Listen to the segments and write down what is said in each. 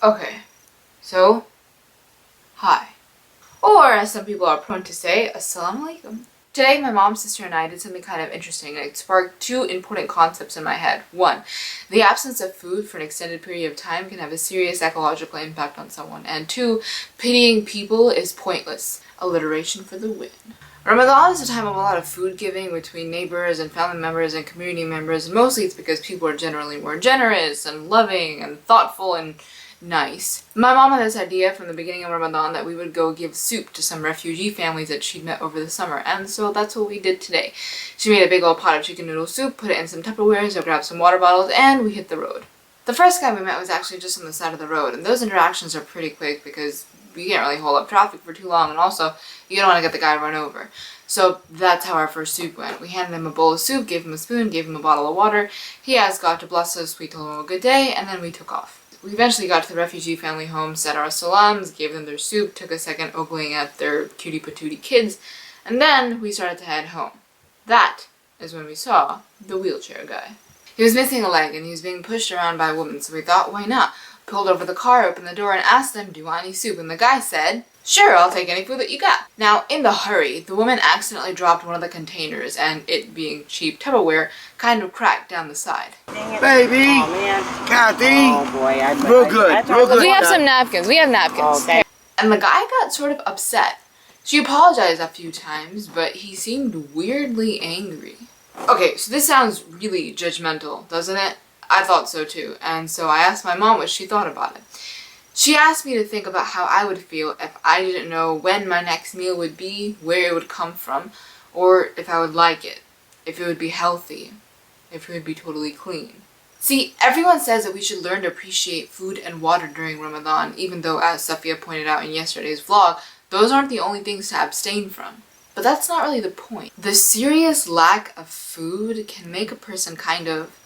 Okay, so, hi. Or, as some people are prone to say, Assalamu alaikum. Today, my mom, sister, and I did something kind of interesting, and it sparked two important concepts in my head. One, the absence of food for an extended period of time can have a serious ecological impact on someone. And two, pitying people is pointless. Alliteration for the win. Ramadan is a time of a lot of food giving between neighbors and family members and community members, and mostly it's because people are generally more generous and loving and thoughtful and nice. My mom had this idea from the beginning of Ramadan that we would go give soup to some refugee families that she'd met over the summer, and so that's what we did today. She made a big old pot of chicken noodle soup, put it in some Tupperware, so grabbed some water bottles, and we hit the road. The first guy we met was actually just on the side of the road, and those interactions are pretty quick because we can't really hold up traffic for too long, and also you don't want to get the guy run over. So that's how our first soup went. We handed him a bowl of soup, gave him a spoon, gave him a bottle of water. He asked God to bless us, we told him a good day, and then we took off. We eventually got to the refugee family home, said our salams, gave them their soup, took a second ogling at their cutie patootie kids, and then we started to head home. That is when we saw the wheelchair guy. He was missing a leg and he was being pushed around by a woman, so we thought, why not? Pulled over the car, opened the door, and asked them, do you want any soup? And the guy said, sure, I'll take any food that you got. Now, in the hurry, the woman accidentally dropped one of the containers, and it being cheap Tupperware, kind of cracked down the side. Baby! Oh, man. Kathy! Oh, boy. Real good, real good. We have some napkins. We have napkins. Okay. And the guy got sort of upset. She apologized a few times, but he seemed weirdly angry. Okay, so this sounds really judgmental, doesn't it? I thought so too, and so I asked my mom what she thought about it. She asked me to think about how I would feel if I didn't know when my next meal would be, where it would come from, or if I would like it, if it would be healthy, if it would be totally clean. See, everyone says that we should learn to appreciate food and water during Ramadan, even though, as Safia pointed out in yesterday's vlog, those aren't the only things to abstain from. But that's not really the point. The serious lack of food can make a person kind of,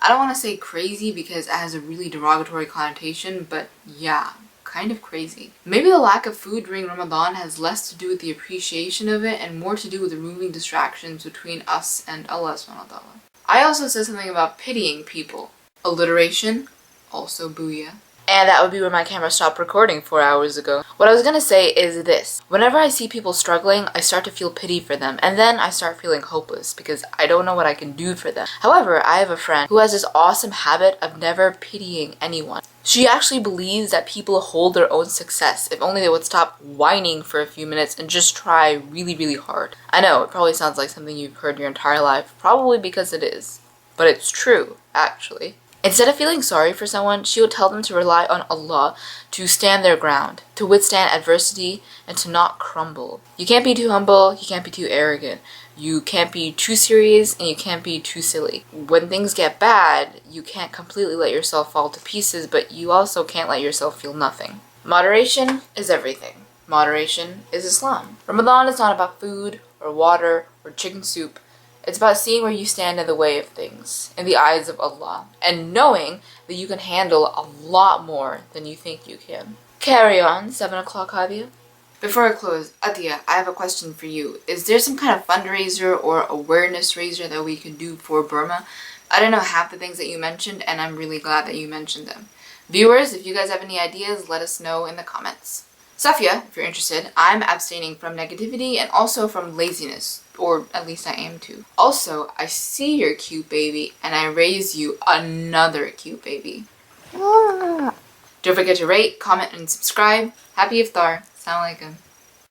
I don't want to say crazy because it has a really derogatory connotation, but yeah, kind of crazy. Maybe the lack of food during Ramadan has less to do with the appreciation of it and more to do with removing distractions between us and Allah subhanahu wa ta'ala. I also said something about pitying people. Alliteration, also booyah. And that would be when my camera stopped recording 4 hours ago. What I was gonna say is this. Whenever I see people struggling, I start to feel pity for them, and then I start feeling hopeless because I don't know what I can do for them. However, I have a friend who has this awesome habit of never pitying anyone. She actually believes that people hold their own success if only they would stop whining for a few minutes and just try really, really hard. I know, it probably sounds like something you've heard your entire life, probably because it is. But it's true, actually. Instead of feeling sorry for someone, she would tell them to rely on Allah, to stand their ground, to withstand adversity, and to not crumble. You can't be too humble, you can't be too arrogant. You can't be too serious, and you can't be too silly. When things get bad, you can't completely let yourself fall to pieces, but you also can't let yourself feel nothing. Moderation is everything. Moderation is Islam. Ramadan is not about food, or water, or chicken soup. It's about seeing where you stand in the way of things, in the eyes of Allah, and knowing that you can handle a lot more than you think you can. Carry on, 7 o'clock, Hadia. Before I close, Atia, I have a question for you. Is there some kind of fundraiser or awareness raiser that we could do for Burma? I don't know half the things that you mentioned, and I'm really glad that you mentioned them. Viewers, if you guys have any ideas, let us know in the comments. Safia, if you're interested, I'm abstaining from negativity and also from laziness. Or at least I am too. Also, I see your cute baby and I raise you another cute baby. Don't forget to rate, comment, and subscribe. Happy Iftar. Assalamu alaikum.